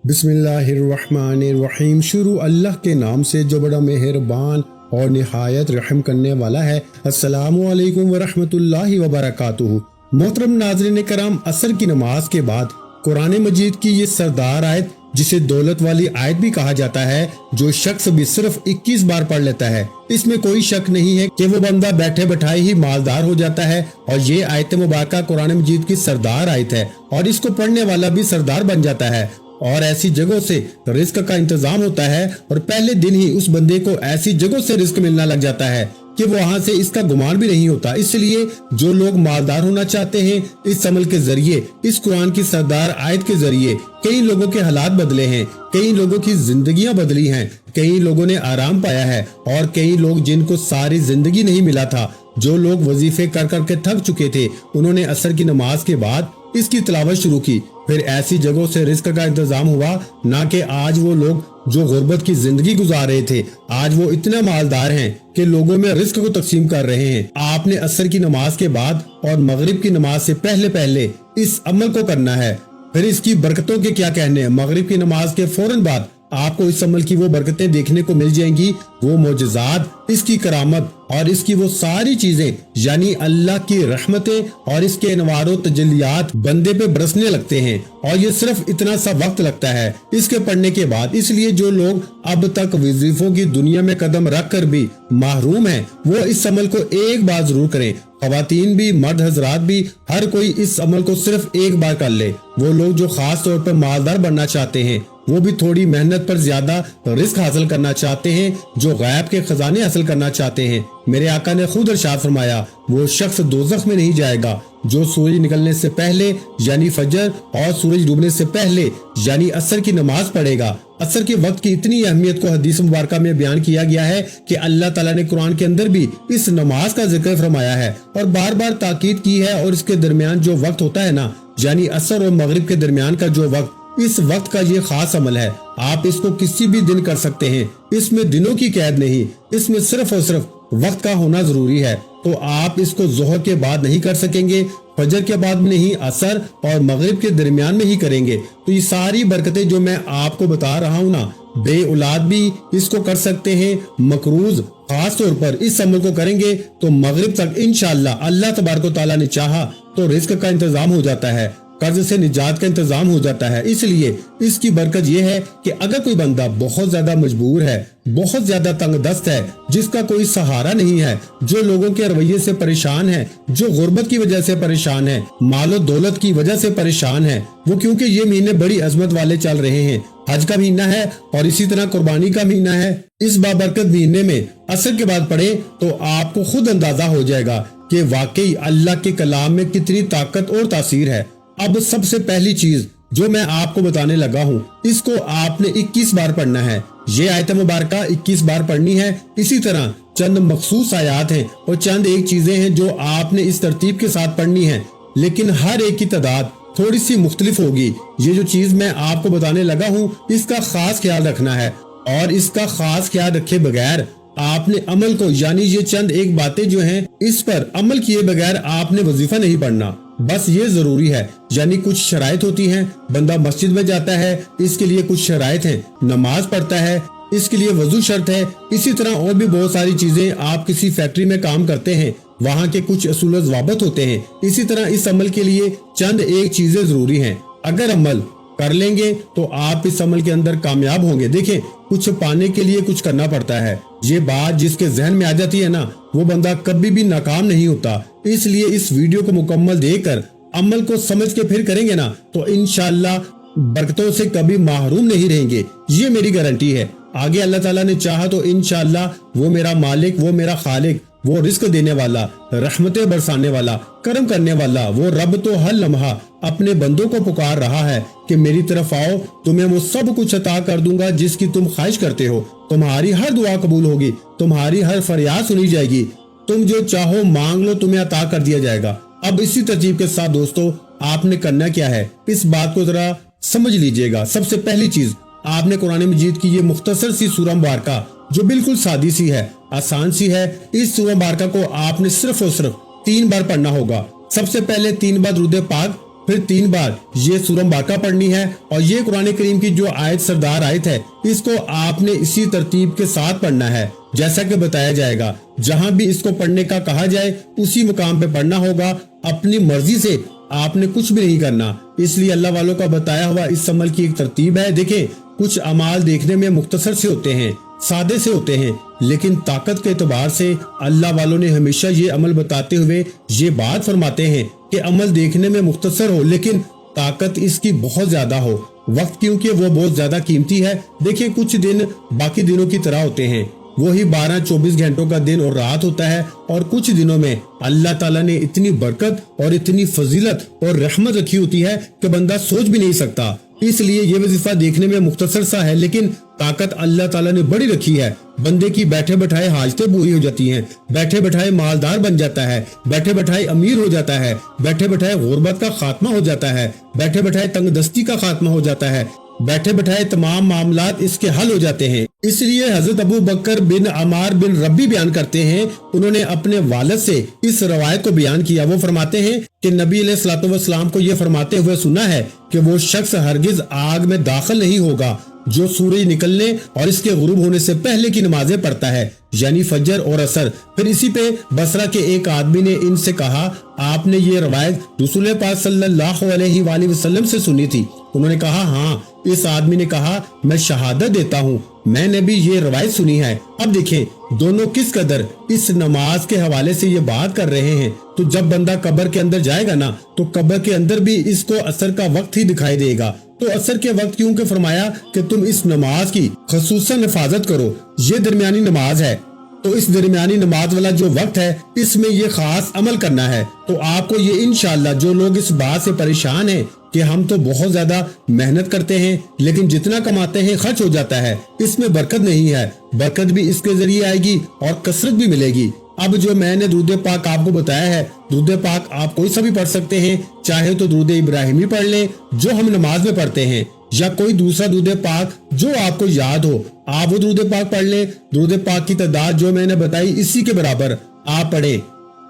बिस्मिल्लाहिर्रहमानिर्रहीम। शुरू अल्लाह के नाम से जो बड़ा मेहरबान और निहायत रहम करने वाला है। अस्सलामु अलैकुम वरहमतुल्लाहि वबरकातुहू। मोहतरम नाज़रीन कराम, असर की नमाज के बाद कुरान मजीद की ये सरदार आयत, जिसे दौलत वाली आयत भी कहा जाता है, जो शख्स भी सिर्फ 21 बार पढ़ लेता है, इसमें कोई शक नहीं है कि वो बंदा बैठे बैठाए ही मालदार हो जाता है। और ये आयत मुबारका कुरान मजीद की सरदार आयत है और इसको पढ़ने वाला भी सरदार बन जाता है। और ऐसी जगहों से रिस्क का इंतजाम होता है और पहले दिन ही उस बंदे को ऐसी जगहों से रिस्क मिलना लग जाता है कि वहां से इसका गुमान भी नहीं होता। इसलिए जो लोग मालदार होना चाहते हैं, इस अमल के जरिए, इस कुरान की सरदार आयत के जरिए कई लोगों के हालात बदले हैं, कई लोगों की जिंदगियां बदली हैं, कई लोगों ने आराम पाया है और कई लोग जिनको सारी जिंदगी नहीं मिला था, जो लोग वजीफे कर कर के थक चुके थे, उन्होंने असर की नमाज के बाद इसकी तिलावत शुरू की। फिर ऐसी जगहों से रिस्क का इंतजाम हुआ, ना कि आज वो लोग जो गुर्बत की जिंदगी गुजार रहे थे, आज वो इतने मालदार हैं कि लोगों में रिस्क को तकसीम कर रहे हैं। आपने असर की नमाज के बाद और मगरिब की नमाज से पहले पहले इस अमल को करना है। फिर इसकी बरकतों के क्या कहने हैं। मगरिब की नमाज के फौरन बाद आपको इस अमल की वो बरकतें देखने को मिल जाएंगी, वो मोजज़ात, इसकी करामत और इसकी वो सारी चीजें, यानी अल्लाह की रहमतें और इसके अनवारो तजल्लियात बंदे पे बरसने लगते हैं। और ये सिर्फ इतना सा वक्त लगता है इसके पढ़ने के बाद। इसलिए जो लोग अब तक वजीफों की दुनिया में कदम रख कर भी महरूम हैं, वो इस अमल को एक बार जरूर करें। ख्वातीन भी, मर्द हजरात भी, हर कोई इस अमल को सिर्फ एक बार कर ले। वो लोग जो खास तौर पर मालदार बनना चाहते हैं, वो भी थोड़ी मेहनत पर ज्यादा रिस्क हासिल करना चाहते हैं, जो गैब के खजाने हासिल करना चाहते हैं, मेरे आका ने खुद इरशाद फरमाया, वो शख्स दोज़ख में नहीं जाएगा जो सूरज निकलने से पहले यानी फजर और सूरज डूबने से पहले यानी असर की नमाज पढ़ेगा। असर के वक्त की इतनी अहमियत को हदीस मुबारका में बयान किया गया है कि अल्लाह ताला ने कुरान के अंदर भी इस नमाज का जिक्र फरमाया है और बार बार ताकीद की है। और इसके दरमियान जो वक्त होता है ना, यानी असर और मगरिब के दरमियान का जो वक्त, इस वक्त का ये खास अमल है। आप इसको किसी भी दिन कर सकते हैं, इसमें दिनों की कैद नहीं, इसमें सिर्फ और सिर्फ वक्त का होना जरूरी है। तो आप इसको जोहर के बाद नहीं कर सकेंगे, फजर के बाद नहीं, असर और मगरिब के दरमियान में ही करेंगे। तो ये सारी बरकतें जो मैं आपको बता रहा हूँ ना, बे औलाद भी इसको कर सकते हैं। मकरूज खास तौर पर इस अमल को करेंगे तो मगरिब तक इंशाअल्लाह अल्लाह तबारक व तआला ने चाहा तो रिस्क का इंतजाम हो जाता है, कर्ज से निजात का इंतजाम हो जाता है। इसलिए इसकी बरकत यह है कि अगर कोई बंदा बहुत ज्यादा मजबूर है, बहुत ज्यादा तंग दस्त है, जिसका कोई सहारा नहीं है, जो लोगों के रवैये से परेशान है, जो गुर्बत की वजह से परेशान है, मालो दौलत की वजह से परेशान है, वो क्योंकि ये महीने बड़ी अजमत वाले चल रहे हैं, हज का महीना है और इसी तरह कुर्बानी का महीना है। इस बाबरकत महीने में असर के बाद पढ़े तो आपको खुद अंदाजा हो जाएगा कि वाकई अल्लाह के कलाम में कितनी ताकत और तासीर है। अब सबसे पहली चीज जो मैं आपको बताने लगा हूँ, इसको आपने 21 बार पढ़ना है। ये आयत मुबारका 21 बार पढ़नी है। इसी तरह चंद मखसूस आयात हैं और चंद एक चीजें हैं जो आपने इस तरतीब के साथ पढ़नी है, लेकिन हर एक की तादाद थोड़ी सी मुख्तलिफ होगी। ये जो चीज मैं आपको बताने लगा हूँ, इसका खास ख्याल रखना है और इसका खास ख्याल रखे बगैर आपने अमल को, यानी ये चंद एक बातें जो हैं, इस पर अमल किए बगैर आपने वजीफा नहीं पढ़ना। बस ये जरूरी है, यानी कुछ शराइत होती हैं। बंदा मस्जिद में जाता है, इसके लिए कुछ शराइत हैं। नमाज पढ़ता है, इसके लिए वजू शर्त है। इसी तरह और भी बहुत सारी चीजें। आप किसी फैक्ट्री में काम करते हैं, वहाँ के कुछ असूल ज़वाबित होते हैं। इसी तरह इस अमल के लिए चंद एक चीजें जरूरी हैं। अगर अमल कर लेंगे तो आप इस अमल के अंदर कामयाब होंगे। देखें, कुछ पाने के लिए कुछ करना पड़ता है। ये बात जिसके जहन में आ जाती है ना, वो बंदा कभी भी नाकाम नहीं होता। इसलिए इस वीडियो को मुकम्मल देखकर अमल को समझ के फिर करेंगे ना, तो इंशाअल्लाह बरकतों से कभी महरूम नहीं रहेंगे। ये मेरी गारंटी है। आगे अल्लाह ताला ने चाहा तो इंशाअल्लाह वो मेरा मालिक, वो मेरा खालिक, वो रिस्क देने वाला, रहमतें बरसाने वाला, करम करने वाला, वो रब तो हर लम्हा अपने बंदों को पुकार रहा है कि मेरी तरफ आओ, तुम्हें वो सब कुछ अता कर दूंगा जिसकी तुम ख्वाहिश करते हो। तुम्हारी हर दुआ कबूल होगी, तुम्हारी हर फरियाद सुनी जाएगी, तुम जो चाहो मांग लो, तुम्हें अता कर दिया जाएगा। अब इसी तरतीब के साथ दोस्तों, आपने करना क्या है, इस बात को जरा समझ लीजिएगा। सबसे पहली चीज, आपने कुरान मजीद की ये मुख्तसर सी सूरह मुबारका, जो बिल्कुल सादी सी है, आसान सी है, इस सूरह मुबारका को आपने सिर्फ और सिर्फ 3 बार पढ़ना होगा। सबसे पहले 3 बार दुरूद पाक फिर 3 बार ये सूरह मुबारका पढ़नी है और ये कुरान करीम की जो आयत सरदार आयत है इसको आपने इसी तरतीब के साथ पढ़ना है जैसा कि बताया जाएगा। जहां भी इसको पढ़ने का कहा जाए उसी मुकाम पे पढ़ना होगा। अपनी मर्जी से आपने कुछ भी नहीं करना। इसलिए अल्लाह वालों का बताया हुआ इस अमल की एक तरतीब है। देखें, कुछ अमाल देखने में मुख्तसर से होते हैं, सादे से होते हैं, लेकिन ताकत के एतबार से अल्लाह वालों ने हमेशा ये अमल बताते हुए ये बात फरमाते हैं कि अमल देखने में मुख्तसर हो लेकिन ताकत इसकी बहुत ज्यादा हो। वक्त क्योंकि वो बहुत ज्यादा कीमती है। देखिए, कुछ दिन बाकी दिनों की तरह होते हैं, वही 12-24 घंटों का दिन और रात होता है, और कुछ दिनों में अल्लाह ताला ने इतनी बरकत और इतनी फजीलत और रहमत रखी होती है कि बंदा सोच भी नहीं सकता। इसलिए ये वजीफा देखने में मुख्तसर सा है लेकिन ताकत अल्लाह ताला ने बड़ी रखी है। बंदे की बैठे बैठाए हाजतें पूरी हो जाती हैं, बैठे बैठाए मालदार बन जाता है, बैठे बैठाए अमीर हो जाता है, बैठे बैठाए गुर्बत का खात्मा हो जाता है, बैठे बैठाए तंगदस्ती का खात्मा हो जाता है, बैठे बैठाए तमाम मामलात इसके हल हो जाते हैं। इसलिए हजरत अबू बकर बिन अमार बिन रब्बी बयान करते हैं, उन्होंने अपने वालिद से इस रवायत को बयान किया। वो फरमाते हैं कि नबी अलैहिस्सलातु वस्सलाम को ये फरमाते हुए सुना है कि वो शख्स हरगिज आग में दाखिल नहीं होगा जो सूरज निकलने और इसके गुरूब होने से पहले की नमाजें पढ़ता है, यानी फजर और असर। फिर इसी पे बसरा के एक आदमी ने इनसे कहा, आपने ये रवायत रसूल पाक सल्लल्लाहु अलैहि वसल्लम से सुनी थी? उन्होंने कहा, हाँ। इस आदमी ने कहा, मैं शहादत देता हूँ, मैंने भी ये रवायत सुनी है। अब देखें, दोनों किस कदर इस नमाज के हवाले से ये बात कर रहे हैं। तो जब बंदा कब्र के अंदर जाएगा ना, तो कब्र के अंदर भी इसको असर का वक्त ही दिखाई देगा। तो असर के वक्त क्यों के फरमाया कि तुम इस नमाज की खसूसन हिफाजत करो, ये दरमियानी नमाज है। तो इस दरमियानी नमाज वाला जो वक्त है इसमें ये खास अमल करना है। तो आपको ये इंशाअल्लाह, जो लोग इस बात से परेशान हैं कि हम तो बहुत ज्यादा मेहनत करते हैं लेकिन जितना कमाते हैं खर्च हो जाता है, इसमें बरकत नहीं है। बरकत भी इसके जरिए आएगी और कसरत भी मिलेगी। अब जो मैंने दुरूद पाक आपको बताया है, दुरूद पाक आप कोई सा भी पढ़ सकते हैं, चाहे तो दुरूद इब्राहिमी पढ़ लें जो हम नमाज में पढ़ते हैं, या कोई दूसरा दुरूद पाक जो आपको याद हो आप वो दुरूद पाक पढ़ लें। दुरूद पाक की तादाद जो मैंने बताई इसी के बराबर आप पढ़ें।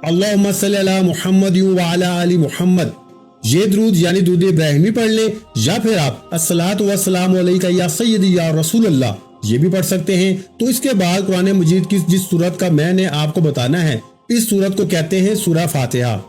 अल्लाहुम्मा सल्ली अला मुहम्मद व अला आलि मुहम्मद, ये दुरूद यानी दुरूद इब्राहिमी पढ़ लें, या फिर आप अस्सलातु वस्सलामु अलैका या सय्यदी या रसूल अल्लाह ये भी पढ़ सकते हैं। तो इसके बाद कुरान मजीद की जिस सूरत का मैंने आपको बताना है, इस सूरत को कहते हैं सूरह फातिहा।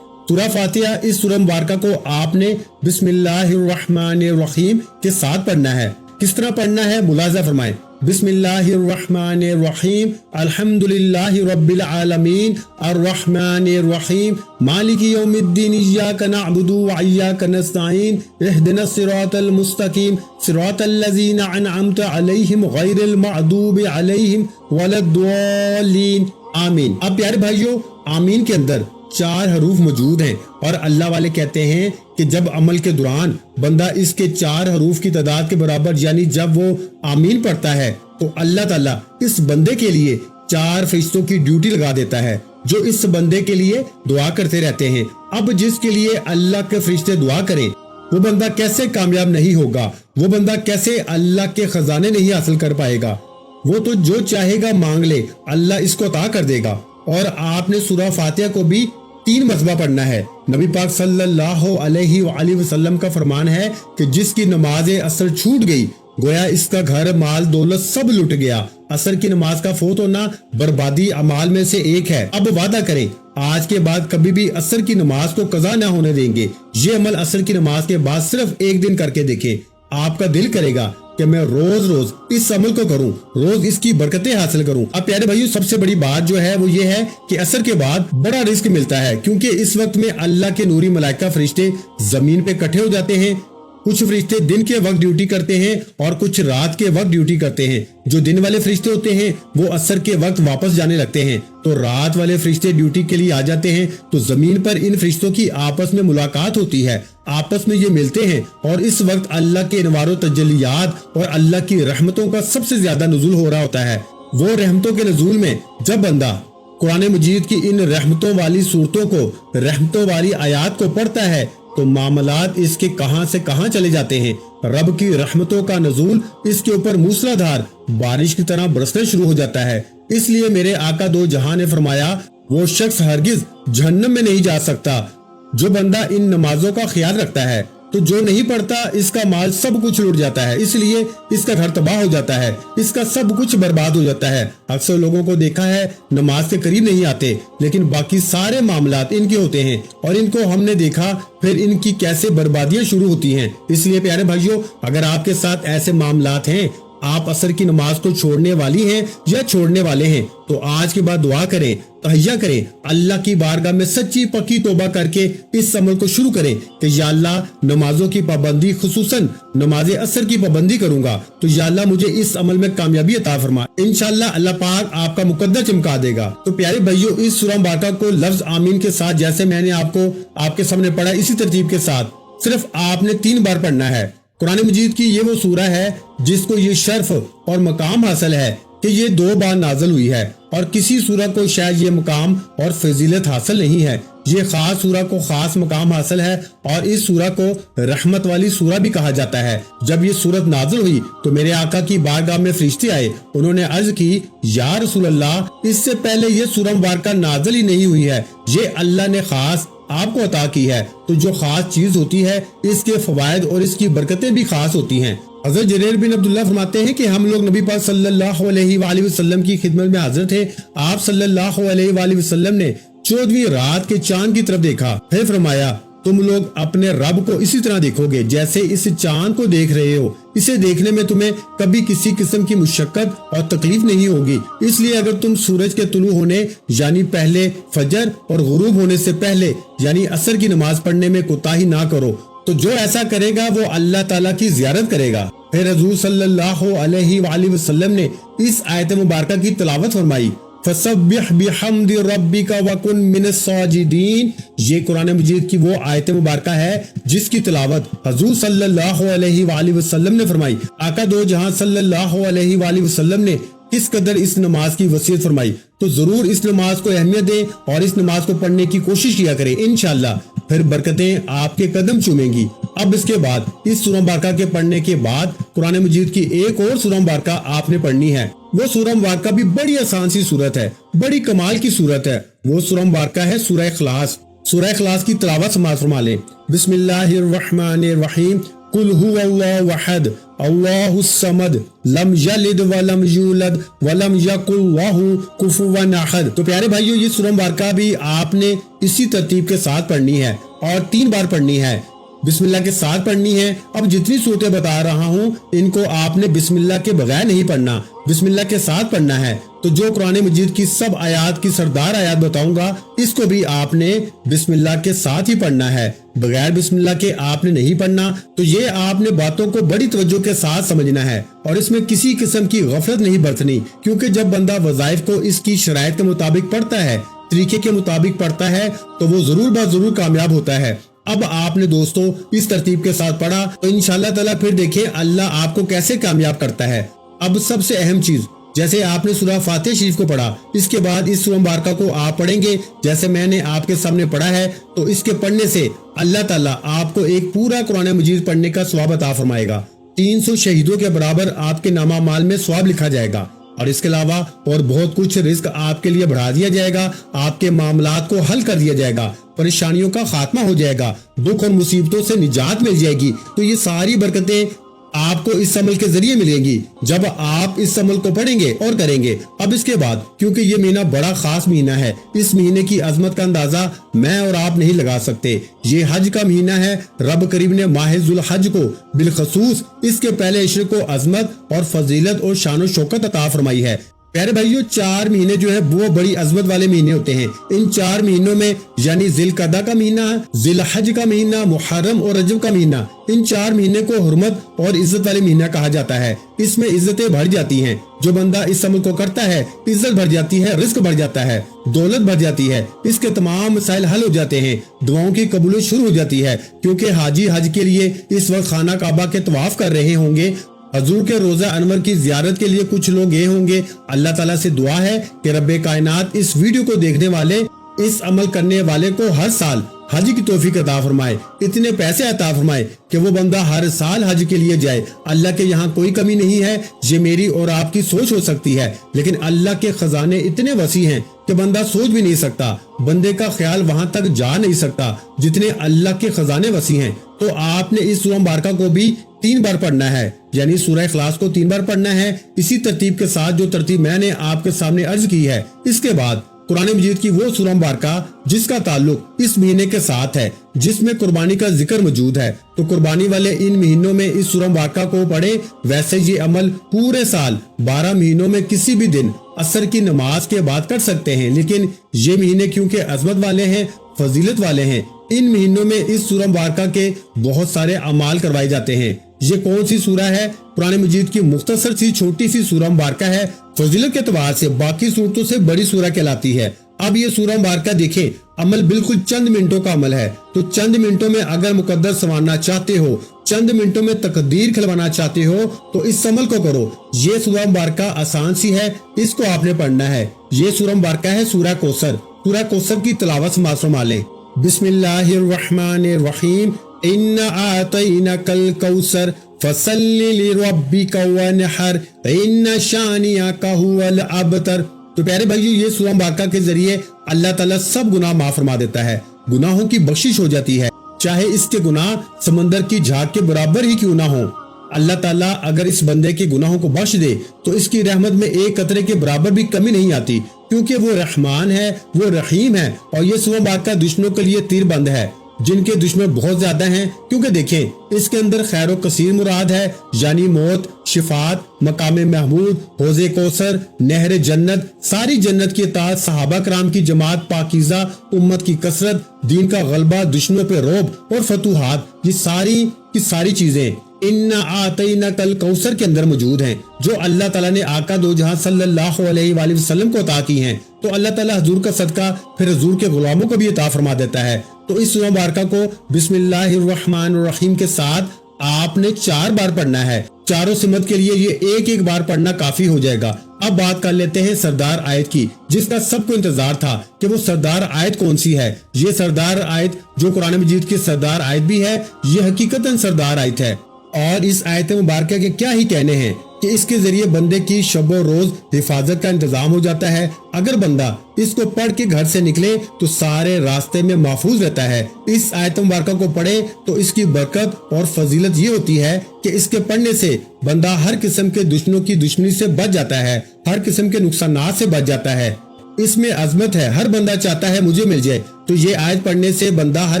सूरह फातिहा, इस सूरह मुबारका को आपने बिस्मिल्लाहिर्रहमानिर्रहीम के साथ पढ़ना है। किस तरह पढ़ना है मुलाजा फरमाएं। बिस्मिल्लाहिर्रहमानिर्रहीम अल्हम्दुलिल्लाहि रब्बिल आलमीन अर्रहमानिर्रहीम मालिकी यौमिद्दीन इय्याका नअबुदु व इय्याका नस्तईन इहदिनस सिरातल मुस्तकीम सिरातल लज़ीना अनअमत अलैहिम गैरिल मग़दूबि अलैहिम वलद्दॉलीन आमीन। अब प्यारे भाइयों, आमीन के अंदर 4 हरूफ मौजूद हैं और अल्लाह वाले कहते हैं कि जब अमल के दौरान बंदा इसके 4 हरूफ की तादाद के बराबर यानी जब वो आमीन पढ़ता है तो अल्लाह ताला इस बंदे के लिए 4 फरिश्तों की ड्यूटी लगा देता है जो इस बंदे के लिए दुआ करते रहते हैं। अब जिसके लिए अल्लाह के फरिश्ते दुआ करें वो बंदा कैसे कामयाब नहीं होगा, वो बंदा कैसे अल्लाह के खजाने नहीं हासिल कर पाएगा। वो तो जो चाहेगा मांग ले, अल्लाह इसको अता कर देगा। और आपने सूरह फातिहा को भी 3 मरतबा पढ़ना है। नबी पाक सल्लल्लाहु अलैहि वसल्लम का फरमान है कि जिसकी नमाज असर छूट गई गोया इसका घर माल दौलत सब लुट गया। असर की नमाज का फौत होना बर्बादी अमाल में से एक है। अब वादा करें आज के बाद कभी भी असर की नमाज को कज़ा न होने देंगे। ये अमल असर की नमाज के बाद सिर्फ एक दिन करके देखें, आपका दिल करेगा कि मैं रोज रोज इस अमल को करूं, रोज इसकी बरकतें हासिल करूं। अब प्यारे भाइयों, सबसे बड़ी बात जो है वो ये है कि असर के बाद बड़ा रिस्क मिलता है, क्योंकि इस वक्त में अल्लाह के नूरी मलाइका फरिश्ते जमीन पे इकट्ठे हो जाते हैं। कुछ फरिश्ते दिन के वक्त ड्यूटी करते हैं और कुछ रात के वक्त ड्यूटी करते हैं। जो दिन वाले फरिश्ते होते हैं वो असर के वक्त वापस जाने लगते हैं, तो रात वाले फरिश्ते ड्यूटी के लिए आ जाते हैं। तो जमीन पर इन फरिश्तों की आपस में मुलाकात होती है, आपस में ये मिलते हैं और इस वक्त अल्लाह के इनवार तजल्लियात और अल्लाह की रहमतों का सबसे ज्यादा नुज़ूल हो रहा होता है। वो रहमतों के नुज़ूल में जब बंदा कुरान मजीद की इन रहमतों वाली सूरतों को, रहमतों वाली आयात को पढ़ता है तो मामलात इसके कहां से कहां चले जाते हैं। रब की रहमतों का नज़ूल इसके ऊपर मूसलाधार बारिश की तरह बरसने शुरू हो जाता है। इसलिए मेरे आका दो जहां ने फरमाया वो शख्स हरगिज जहन्नम में नहीं जा सकता। जो बंदा इन नमाजों का ख्याल रखता है तो जो नहीं पढ़ता इसका माल सब कुछ लुट जाता है, इसलिए इसका घर तबाह हो जाता है, इसका सब कुछ बर्बाद हो जाता है। अक्सर लोगों को देखा है नमाज के करीब नहीं आते, लेकिन बाकी सारे मामलात इनके होते हैं और इनको हमने देखा फिर इनकी कैसे बर्बादियां शुरू होती हैं। इसलिए प्यारे भाइयों, अगर आपके साथ ऐसे मामलात हैं, आप असर की नमाज को छोड़ने वाली हैं या छोड़ने वाले हैं, तो आज के बाद दुआ करें, तहय्या करें, अल्लाह की बारगाह में सच्ची पक्की तौबा करके इस अमल को शुरू करें कि या अल्लाह नमाजों की पाबंदी, खुसूसन नमाज असर की पाबंदी करूंगा, तो या अल्लाह मुझे इस अमल में कामयाबी अता फरमा। इंशाअल्लाह अल्लाह पाक आपका मुकद्दर चमका देगा। तो प्यारे भाइयों, इस सूरह मुबारका को लफ्ज आमीन के साथ जैसे मैंने आपको आपके सामने पढ़ा, इसी तरतीब के साथ सिर्फ आपने 3 बार पढ़ना है। कुरान मजीद की ये वो सूरह है जिसको ये शर्फ और मकाम हासिल है कि ये 2 बार नाज़िल हुई है और किसी सूरह को शायद ये मकाम और फजीलत हासिल नहीं है। ये खास सूरह को खास मकाम हासिल है और इस सूरह को रहमत वाली सूरह भी कहा जाता है। जब ये सूरत नाज़िल हुई तो मेरे आका की बारगाह में फरिश्ते आए, उन्होंने अर्ज की, या रसूल अल्लाह, इससे पहले ये सूरह मुबारका नाज़िल ही नहीं हुई है, ये अल्लाह ने खास आपको अता की है। तो जो खास चीज होती है इसके फवायद और इसकी बरकतें भी खास होती हैं। हज़रत जरीर बिन अब्दुल्लाह फरमाते हैं कि हम लोग नबी पाक सल्लल्लाहु अलैहि वसल्लम की खिदमत में हाजिर थे। आप सल्लल्लाहु अलैहि वसल्लम ने 14वीं रात के चांद की तरफ देखा, फिर फरमाया, तुम लोग अपने रब को इसी तरह देखोगे जैसे इस चांद को देख रहे हो। इसे देखने में तुम्हें कभी किसी किस्म की मुशक्कत और तकलीफ नहीं होगी। इसलिए अगर तुम सूरज के तुलू होने यानी पहले फजर और गुरूब होने से पहले यानी असर की नमाज पढ़ने में कोताही ना करो, तो जो ऐसा करेगा वो अल्लाह ताला की ज़ियारत करेगा। फिर हुज़ूर सल्लल्लाहु अलैहि वसल्लम ने इस आयत मुबारका की तिलावत फरमाई, फसब्बिह बिहम्दि रब्बिका वकुन मिनस साजिदीन। ये कुरान मजीद की वो आयत मुबारका है जिसकी तिलावत हुज़ूर सल्लल्लाहु अलैहि वसल्लम ने फरमाई। आका दो जहां सल्लल्लाहु अलैहि वसल्लम ने किस कदर इस नमाज की वसीयत फरमाई, तो जरूर इस नमाज को अहमियत दें और इस नमाज को पढ़ने की कोशिश किया करें। इंशाअल्लाह फिर बरकतें आपके कदम चूमेंगी। अब इसके बाद इस सूरह मुबारका के पढ़ने के बाद कुरान मजीद की एक और सूरह मुबारका आपने पढ़नी है। वो सूरह मुबारका भी बड़ी आसान सी सूरत है, बड़ी कमाल की सूरत है। वो सूरह मुबारका है सूरह इखलास। सूरह इखलास की तिलावत समाअत फरमा लें। बिस्मिल्लाहिर्रहमानिर्रहीम। कुल हुवल्लाहु अहद अल्लाहुस समद लम यलिद वलम यूलद वलम यकुल लहू कुफुवन अहद। तो प्यारे भाइयों, ये सूरह मुबारका भी आपने इसी तरतीब के साथ पढ़नी है और 3 बार पढ़नी है। बिस्मिल्लाह के साथ पढ़नी है। अब जितनी सूरतें बता रहा हूँ इनको आपने बिस्मिल्लाह के बगैर नहीं पढ़ना, बिस्मिल्लाह के साथ पढ़ना है। तो जो कुरान मजीद की सब आयात की सरदार आयात बताऊंगा इसको भी आपने बिस्मिल्लाह के साथ ही पढ़ना है, बगैर बिस्मिल्लाह के आपने नहीं पढ़ना। तो ये आपने बातों को बड़ी तवज्जो के साथ समझना है और इसमें किसी किस्म की गफलत नहीं बरतनी, क्योंकि जब बंदा वज़ाइफ को इसकी शराइत के मुताबिक पढ़ता है, तरीके के मुताबिक पढ़ता है, तो वो जरूर बात जरूर कामयाब होता है। अब आपने दोस्तों इस तरतीब के साथ पढ़ा तो इंशाअल्लाह ताला फिर देखिए अल्लाह आपको कैसे कामयाब करता है। अब सबसे अहम चीज, जैसे आपने सूरह फातिहा शरीफ को पढ़ा, इसके बाद इस सूरह मुबारका को आप पढ़ेंगे जैसे मैंने आपके सामने पढ़ा है, तो इसके पढ़ने से अल्लाह ताला आपको एक पूरा कुरान मजीद पढ़ने का सवाब अता फरमाएगा। 300 शहीदों के बराबर आपके नामा माल में सवाब लिखा जाएगा और इसके अलावा और बहुत कुछ रिस्क आपके लिए बढ़ा दिया जाएगा, आपके मामलात को हल कर दिया जाएगा, परेशानियों का खात्मा हो जाएगा, दुख और मुसीबतों से निजात मिल जाएगी। तो ये सारी बरकतें आपको इस अमल के जरिए मिलेंगी जब आप इस अमल को पढ़ेंगे और करेंगे। अब इसके बाद क्योंकि ये महीना बड़ा खास महीना है, इस महीने की अजमत का अंदाजा मैं और आप नहीं लगा सकते। ये हज का महीना है। रब करीम ने माह जुल हज को बिलखसूस इसके पहले इश्र को अजमत और फजीलत और शान और शौकत अता फरमाई है। प्यारे भाइयों, 4 महीने जो है वो बड़ी अजमत वाले महीने होते हैं। इन 4 महीनों में यानी जिलकदा का महीना, जिलहज का महीना, मुहर्रम और रजब का महीना, इन 4 महीने को हुर्मत और इज्जत वाले महीना कहा जाता है। इसमें इज्जतें बढ़ जाती हैं। जो बंदा इस अमल को करता है इज्जत बढ़ जाती है, रिस्क बढ़ जाता है, दौलत बढ़ जाती है, इसके तमाम मसाइल हल हो जाते हैं, दुआओं की कबूलियत शुरू हो जाती है। क्योंकि हाजी हज के लिए इस वक्त खाना काबा के तवाफ कर रहे होंगे, हजूर के रोजा अनवर की जियारत के लिए कुछ लोग गए होंगे। अल्लाह ताला से दुआ है कि रब्बे कायनात इस वीडियो को देखने वाले, इस अमल करने वाले को हर साल حج کی توفیق عطا فرمائے، اتنے پیسے عطا فرمائے کہ وہ بندہ ہر سال حج کے لیے جائے۔ اللہ کے یہاں کوئی کمی نہیں ہے، یہ میری اور آپ کی سوچ ہو سکتی ہے، لیکن اللہ کے خزانے اتنے وسیع ہیں کہ بندہ سوچ بھی نہیں سکتا، بندے کا خیال وہاں تک جا نہیں سکتا جتنے اللہ کے خزانے وسیع ہیں۔ تو آپ نے اس سورہ مبارکہ کو بھی 3 بار پڑھنا ہے، یعنی سورہ اخلاص کو 3 بار پڑھنا ہے، اسی ترتیب کے ساتھ جو ترتیب میں نے آپ کے سامنے عرض کی ہے۔ اس کے بعد قرآن مجید کی وہ سورہ مبارکہ جس کا تعلق اس مہینے کے ساتھ ہے، جس میں قربانی کا ذکر موجود ہے، تو قربانی والے ان مہینوں میں اس سورہ مبارکہ کو پڑھے۔ ویسے یہ عمل پورے سال 12 مہینوں میں کسی بھی دن عصر کی نماز کے بعد کر سکتے ہیں، لیکن یہ مہینے کیونکہ عظمت والے ہیں، فضیلت والے ہیں، ان مہینوں میں اس سورہ مبارکہ کے بہت سارے اعمال کروائے جاتے ہیں۔ یہ کون سی سورہ ہے؟ قرآن مجید کی مختصر سی چھوٹی سی سورہ مبارکہ ہے، فضیلت کے اعتبار سے باقی صورتوں سے بڑی سورہ کہلاتی ہے۔ اب یہ سورہ مبارکہ دیکھیں، عمل بالکل چند منٹوں کا عمل ہے، تو چند منٹوں میں اگر مقدر سنوارنا چاہتے ہو، چند منٹوں میں تقدیر کھلوانا چاہتے ہو، تو اس عمل کو کرو۔ یہ سورہ مبارکہ آسان سی ہے، اس کو آپ نے پڑھنا ہے۔ یہ سورہ مبارکہ ہے سورہ کوثر۔ سورہ کوثر کی تلاوت سماعت فرما لیں۔ بسم اللہ الرحمن الرحیم، اِنَّا أَعْطَيْنَاكَ الْكَوْثَرَ فَصَلِّ لِرَبِّكَ وَانْحَرْ إِنَّ شَانِئَكَ هُوَ الْأَبْتَرُ۔ تو پیارے بھائیو، یہ سورہ مبارکہ کے ذریعے اللہ تعالیٰ سب گناہ معاف فرما دیتا ہے، گناہوں کی بخشش ہو جاتی ہے، چاہے اس کے گناہ سمندر کی جھاگ کے برابر ہی کیوں نہ ہوں۔ اللہ تعالیٰ اگر اس بندے کے گناہوں کو بخش دے تو اس کی رحمت میں ایک قطرے کے برابر بھی کمی نہیں آتی، کیونکہ وہ رحمان ہے، وہ رحیم ہے۔ اور یہ سورہ مبارکہ دشمنوں کے لیے تیر بند ہے، جن کے دشمن بہت زیادہ ہیں، کیونکہ دیکھیں اس کے اندر خیر و کثیر مراد ہے، یعنی موت، شفاعت، مقام محمود، حوض کوثر، نہر جنت، ساری جنت کی اطاعت، صحابہ کرام کی جماعت پاکیزہ، امت کی کثرت، دین کا غلبہ، دشمنوں پہ روب اور فتوحات، یہ ساری کی ساری چیزیں اِنَّا أَعْطَيْنَاكَ الْكَوْثَرَ کے اندر موجود ہیں، جو اللہ تعالیٰ نے آقا دو جہاں صلی اللہ علیہ وآلہ وسلم کو عطا کی ہیں۔ تو اللہ تعالیٰ حضور کا صدقہ پھر حضور کے غلاموں کو بھی عطا فرما دیتا ہے۔ تو اس سورہ مبارکہ کو بسم اللہ الرحمن الرحیم کے ساتھ آپ نے 4 بار پڑھنا ہے۔ چاروں سمت کے لیے یہ ایک بار پڑھنا کافی ہو جائے گا۔ اب بات کر لیتے ہیں سردار آیت کی، جس کا سب کو انتظار تھا کہ وہ سردار آیت کون سی ہے۔ یہ سردار آیت جو قرآن مجید کی سردار آیت بھی ہے، یہ حقیقتاً سردار آیت ہے۔ اور اس آیت مبارکہ کے کیا ہی کہنے ہیں کہ اس کے ذریعے بندے کی شب و روز حفاظت کا انتظام ہو جاتا ہے۔ اگر بندہ اس کو پڑھ کے گھر سے نکلے تو سارے راستے میں محفوظ رہتا ہے۔ اس آیت مبارکہ کو پڑھے تو اس کی برکت اور فضیلت یہ ہوتی ہے کہ اس کے پڑھنے سے بندہ ہر قسم کے دشمنوں کی دشمنی سے بچ جاتا ہے، ہر قسم کے نقصانات سے بچ جاتا ہے۔ اس میں عظمت ہے، ہر بندہ چاہتا ہے مجھے مل جائے، تو یہ آیت پڑھنے سے بندہ ہر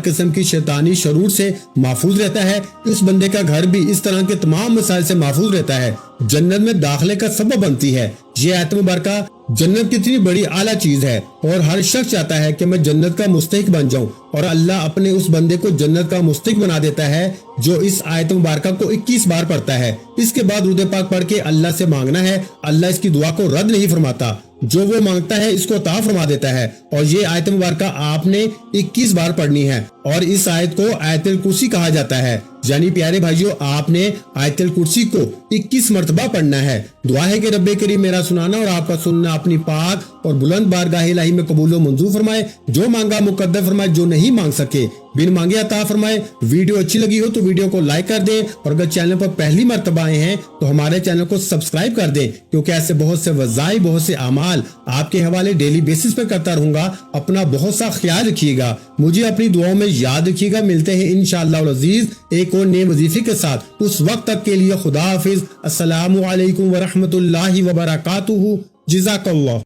قسم کی شیطانی شرور سے محفوظ رہتا ہے۔ اس بندے کا گھر بھی اس طرح کے تمام مسائل سے محفوظ رہتا ہے، جنت میں داخلے کا سبب بنتی ہے۔ یہ آیت مبارکہ جنت کتنی بڑی اعلیٰ چیز ہے، اور ہر شخص چاہتا ہے کہ میں جنت کا مستحق بن جاؤں، اور اللہ اپنے اس بندے کو جنت کا مستحق بنا دیتا ہے جو اس آیت مبارکہ کو 21 بار پڑھتا ہے۔ اس کے بعد درود پاک پڑھ کے اللہ سے مانگنا ہے، اللہ اس کی دعا کو رد نہیں فرماتا، جو وہ مانگتا ہے اس کو عطا فرما دیتا ہے۔ اور یہ آیت مبارکہ آپ نے 21 بار پڑھنی ہے، اور اس آیت کو آیت الکرسی کہا جاتا ہے، یعنی پیارے بھائیو آپ نے آیت الکرسی کو 21 مرتبہ پڑھنا ہے۔ دعا ہے کہ رب کریم میرا سنانا اور آپ کا سننا اپنی پاک اور بلند بارگاہ الہی میں قبول و منظور فرمائے، جو مانگا مقدر فرمائے، جو نہیں مانگ سکے بن مانگے عطا فرمائے۔ ویڈیو اچھی لگی ہو تو ویڈیو کو لائک کر دیں، اور اگر چینل پر پہلی مرتبہ آئے ہیں تو ہمارے چینل کو سبسکرائب کر دیں، کیونکہ ایسے بہت سے وظائف، بہت سے اعمال آپ کے حوالے ڈیلی بیسس پہ کرتا رہوں گا۔ اپنا بہت سا خیال رکھیے گا، مجھے اپنی دعاؤں میں یاد رکھیے گا۔ ملتے ہیں انشاءاللہ العزیز ایک اور نئے وظیفے کے ساتھ، اس وقت تک کے لیے خدا حافظ۔ السلام علیکم ورحمۃ اللہ وبرکاتہ۔ جزاک اللہ۔